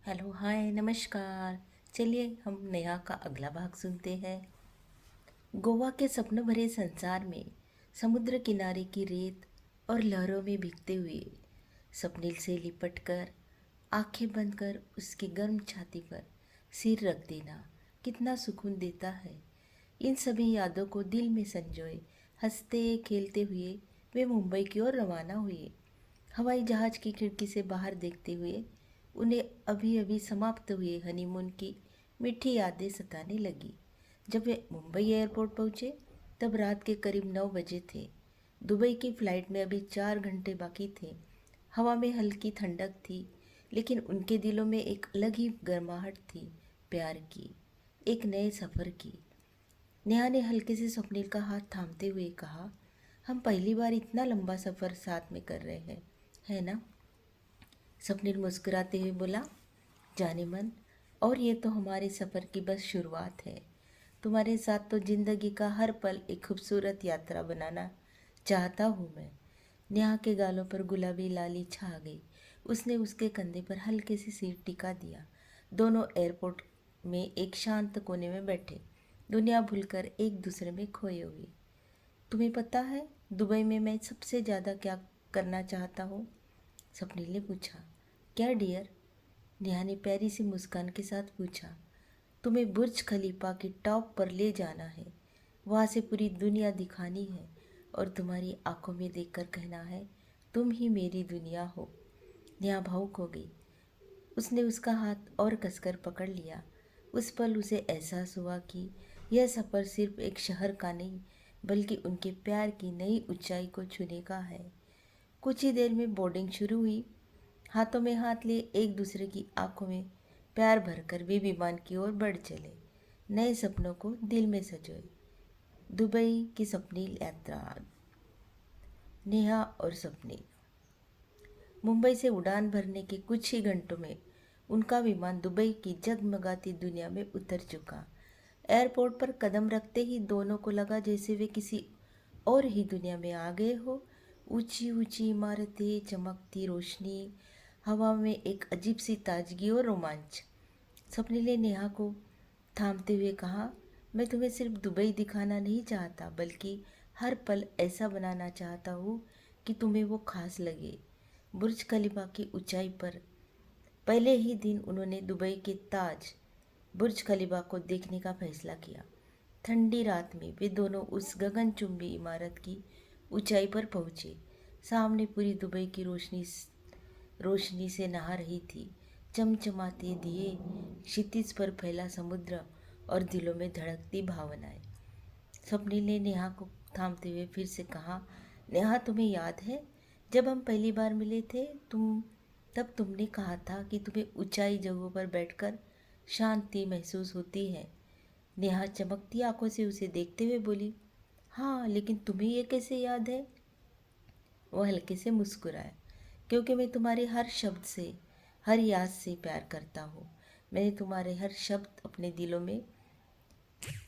Hello hi नमस्कार। चलिए हम नेहा का अगला भाग सुनते हैं। गोवा के सपनों भरे संसार में समुद्र किनारे की रेत और लहरों में भीगते हुए स्वप्निल से लिपट कर आंखें बंद कर उसकी गर्म छाती पर सिर रख देना कितना सुकून देता है। इन सभी यादों को दिल में संजोए हंसते खेलते हुए वे मुंबई की ओर रवाना हुए। हवाई जहाज की खिड़की से बाहर देखते हुए उन्हें अभी अभी समाप्त हुए हनीमून की मीठी यादें सताने लगी। जब वे मुंबई एयरपोर्ट पहुंचे तब रात के करीब 9 बजे थे। दुबई की फ्लाइट में अभी 4 घंटे बाकी थे। हवा में हल्की ठंडक थी, लेकिन उनके दिलों में एक अलग ही गर्माहट थी, प्यार की, एक नए सफ़र की। नेहा ने हल्के से स्वप्निल का हाथ थामते हुए कहा, हम पहली बार इतना लंबा सफ़र साथ में कर रहे हैं, है ना? स्वप्निल मुस्कुराते हुए बोला, जाने मन, और ये तो हमारे सफ़र की बस शुरुआत है। तुम्हारे साथ तो जिंदगी का हर पल एक खूबसूरत यात्रा बनाना चाहता हूँ मैं। नेहा के गालों पर गुलाबी लाली छा गई। उसने उसके कंधे पर हल्के से सिर टिका दिया। दोनों एयरपोर्ट में एक शांत कोने में बैठे, दुनिया भूलकर एक दूसरे में खोए हुए। तुम्हें पता है दुबई में मैं सबसे ज़्यादा क्या करना चाहता हूँ? स्वप्निल ने पूछा। क्या डियर? नेहा ने प्यारी सी मुस्कान के साथ पूछा। तुम्हें बुर्ज खलीफा के टॉप पर ले जाना है, वहाँ से पूरी दुनिया दिखानी है और तुम्हारी आंखों में देखकर कहना है, तुम ही मेरी दुनिया हो। नेहा भावुक हो गई। उसने उसका हाथ और कसकर पकड़ लिया। उस पल उसे एहसास हुआ कि यह सफ़र सिर्फ एक शहर का नहीं, बल्कि उनके प्यार की नई ऊंचाई को छूने का है। कुछ ही देर में बोर्डिंग शुरू हुई। हाथों में हाथ लिए एक दूसरे की आंखों में प्यार भरकर वे विमान की ओर बढ़ चले, नए सपनों को दिल में सजोए। दुबई की स्वप्निल यात्रा। नेहा और स्वप्निल। मुंबई से उड़ान भरने के कुछ ही घंटों में उनका विमान दुबई की जगमगाती दुनिया में उतर चुका। एयरपोर्ट पर कदम रखते ही दोनों को लगा जैसे वे किसी और ही दुनिया में आ गए हो। ऊंची ऊंची इमारतें, चमकती रोशनी, हवा में एक अजीब सी ताजगी और रोमांच। स्वप्निल ने नेहा को थामते हुए कहा, मैं तुम्हें सिर्फ दुबई दिखाना नहीं चाहता, बल्कि हर पल ऐसा बनाना चाहता हूँ कि तुम्हें वो खास लगे। बुर्ज खलीफा की ऊंचाई पर पहले ही दिन उन्होंने दुबई के ताज बुर्ज खलीफा को देखने का फैसला किया। ठंडी रात में वे दोनों उस गगनचुंबी इमारत की ऊंचाई पर पहुंचे। सामने पूरी दुबई की रोशनी से नहा रही थी। चमचमाते दिए, क्षितिज पर फैला समुद्र और दिलों में धड़कती भावनाएं। स्वप्निल ने नेहा को थामते हुए फिर से कहा, नेहा तुम्हें याद है जब हम पहली बार मिले थे, तब तुमने कहा था कि तुम्हें ऊंचाई जगहों पर बैठकर शांति महसूस होती है। नेहा चमकती आंखों से उसे देखते हुए बोली, हाँ, लेकिन तुम्हें ये कैसे याद है? वो हल्के से मुस्कुराया, क्योंकि मैं तुम्हारे हर शब्द से, हर याद से प्यार करता हूँ। मैंने तुम्हारे हर शब्द अपने दिलों में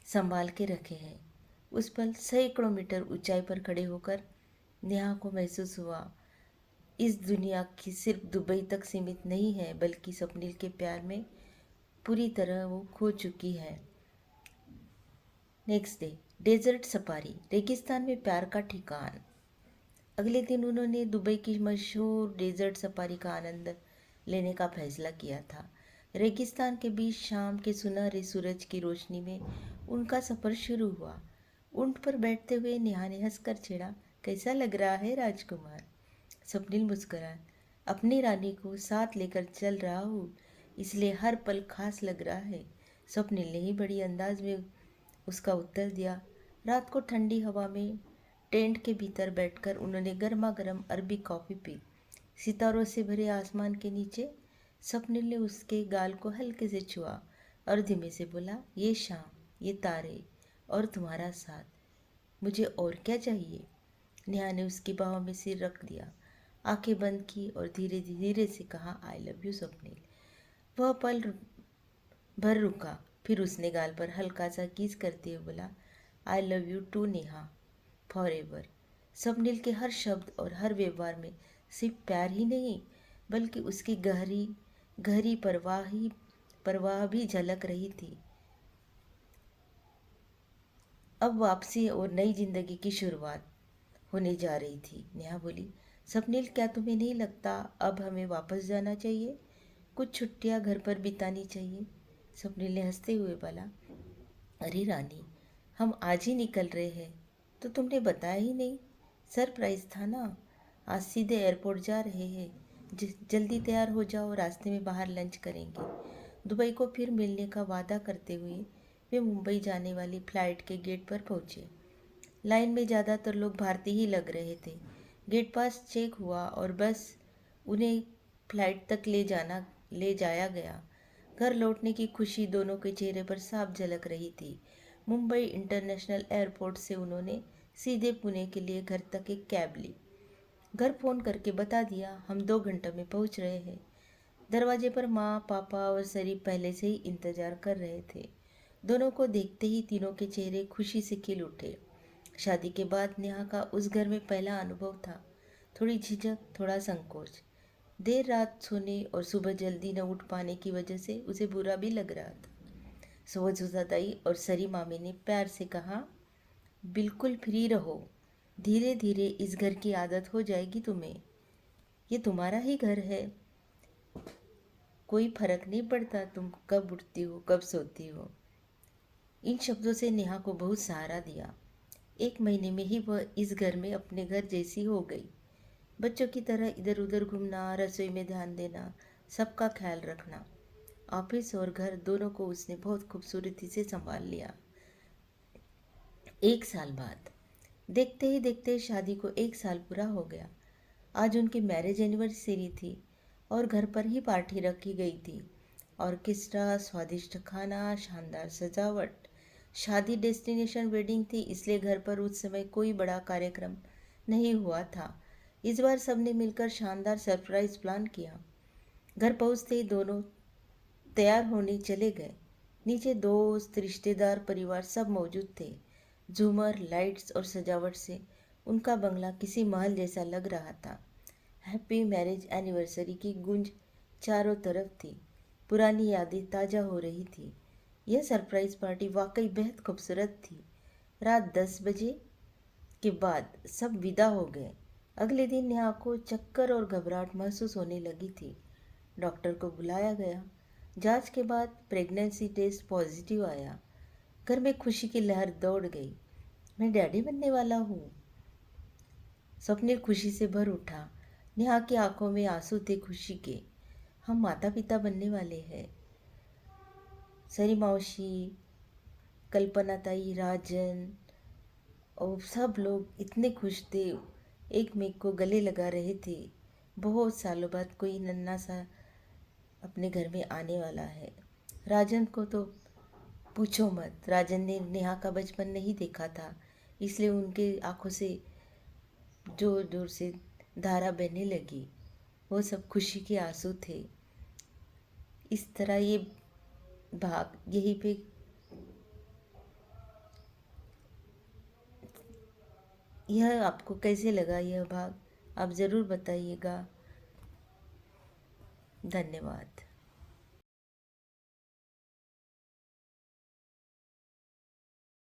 संभाल के रखे हैं। उस पल सैकड़ों मीटर ऊंचाई पर खड़े होकर नेहा को महसूस हुआ, इस दुनिया की सिर्फ दुबई तक सीमित नहीं है, बल्कि स्वप्निल के प्यार में पूरी तरह वो खो चुकी है। नेक्स्ट डे, डेजर्ट सफारी, रेगिस्तान में प्यार का ठिकान। अगले दिन उन्होंने दुबई की मशहूर डेजर्ट सफारी का आनंद लेने का फैसला किया था। रेगिस्तान के बीच शाम के सुनहरे सूरज की रोशनी में उनका सफ़र शुरू हुआ। ऊंट पर बैठते हुए नेहा ने हंसकर छेड़ा, कैसा लग रहा है राजकुमार? स्वप्निल मुस्कुराया, अपनी रानी को साथ लेकर चल रहा हूँ, इसलिए हर पल खास लग रहा है। स्वप्निल ने ही बड़ी अंदाज में उसका उत्तर दिया। रात को ठंडी हवा में टेंट के भीतर बैठकर उन्होंने गर्मा गर्म अरबी कॉफ़ी पी। सितारों से भरे आसमान के नीचे स्वप्निल ने उसके गाल को हल्के से छुआ और धीमे से बोला, ये शाम, ये तारे और तुम्हारा साथ, मुझे और क्या चाहिए? नेहा ने उसकी बाहों में सिर रख दिया, आंखें बंद की और धीरे धीरे से कहा, आई लव यू स्वप्निल। वह पल भर रुका, फिर उसने गाल पर हल्का सा किस करते हुए बोला, I love you too Neha, forever. Swapnil के हर शब्द और हर व्यवहार में सिर्फ प्यार ही नहीं, बल्कि उसकी गहरी गहरी परवाह भी झलक रही थी। अब वापसी और नई जिंदगी की शुरुआत होने जा रही थी। नेहा बोली, स्वप्निल, क्या तुम्हें नहीं लगता अब हमें वापस जाना चाहिए? कुछ छुट्टियां घर पर बितानी चाहिए। स्वप्निल ने हंसते हुए बोला, अरे रानी, हम आज ही निकल रहे हैं। तो तुमने बताया ही नहीं। सरप्राइज था ना। आज सीधे एयरपोर्ट जा रहे हैं। जल्दी तैयार हो जाओ, रास्ते में बाहर लंच करेंगे। दुबई को फिर मिलने का वादा करते हुए वे मुंबई जाने वाली फ्लाइट के गेट पर पहुंचे। लाइन में ज़्यादातर लोग भारतीय ही लग रहे थे। गेट पास चेक हुआ और बस उन्हें फ्लाइट तक ले जाया गया। घर लौटने की खुशी दोनों के चेहरे पर साफ झलक रही थी। मुंबई इंटरनेशनल एयरपोर्ट से उन्होंने सीधे पुणे के लिए घर तक एक कैब ली। घर फ़ोन करके बता दिया, हम 2 घंटे में पहुंच रहे हैं। दरवाजे पर माँ, पापा और शरीफ पहले से ही इंतजार कर रहे थे। दोनों को देखते ही तीनों के चेहरे खुशी से खिल उठे। शादी के बाद नेहा का उस घर में पहला अनुभव था। थोड़ी झिझक, थोड़ा संकोच। देर रात सोने और सुबह जल्दी न उठ पाने की वजह से उसे बुरा भी लग रहा था। सोहजुज़ादाई और सरी मामी ने प्यार से कहा, बिल्कुल फ्री रहो। धीरे धीरे इस घर की आदत हो जाएगी तुम्हें। ये तुम्हारा ही घर है। कोई फर्क नहीं पड़ता तुम कब उठती हो, कब सोती हो। इन शब्दों से नेहा को बहुत सहारा दिया। 1 महीने में ही वह इस घर में अपने घर जैसी हो गई। बच्चों की तरह इधर उधर घूमना, रसोई में ध्यान देना, सबका ख्याल रखना। ऑफिस और घर दोनों को उसने बहुत खूबसूरती से संभाल लिया। 1 साल बाद, देखते ही देखते शादी को 1 साल पूरा हो गया। आज उनकी मैरिज एनिवर्सरी थी और घर पर ही पार्टी रखी गई थी। ऑर्केस्ट्रा, स्वादिष्ट खाना, शानदार सजावट। शादी डेस्टिनेशन वेडिंग थी, इसलिए घर पर उस समय कोई बड़ा कार्यक्रम नहीं हुआ था। इस बार सबने मिलकर शानदार सरप्राइज प्लान किया। घर पहुंचते ही दोनों तैयार होने चले गए। नीचे दोस्त, रिश्तेदार, परिवार सब मौजूद थे। झूमर, लाइट्स और सजावट से उनका बंगला किसी महल जैसा लग रहा था। हैप्पी मैरिज एनिवर्सरी की गूंज चारों तरफ थी। पुरानी यादें ताज़ा हो रही थी। यह सरप्राइज पार्टी वाकई बेहद खूबसूरत थी। रात 10 बजे के बाद सब विदा हो गए। अगले दिन नेहा को चक्कर और घबराहट महसूस होने लगी थी। डॉक्टर को बुलाया गया। जांच के बाद प्रेगनेंसी टेस्ट पॉजिटिव आया। घर में खुशी की लहर दौड़ गई। मैं डैडी बनने वाला हूँ। स्वप्निल खुशी से भर उठा। नेहा की आंखों में आंसू थे खुशी के। हम माता पिता बनने वाले हैं। सरी मौसी, कल्पना ताई, राजन और सब लोग इतने खुश थे। एक मेक को गले लगा रहे थे। बहुत सालों बाद कोई नन्हा सा अपने घर में आने वाला है। राजन को तो पूछो मत। राजन ने नेहा का बचपन नहीं देखा था, इसलिए उनके आंखों से जोर जोर से धारा बहने लगी। वो सब खुशी के आंसू थे। इस तरह ये भाग यहीं पे यह आपको कैसे लगा यह भाग, आप ज़रूर बताइएगा। धन्यवाद।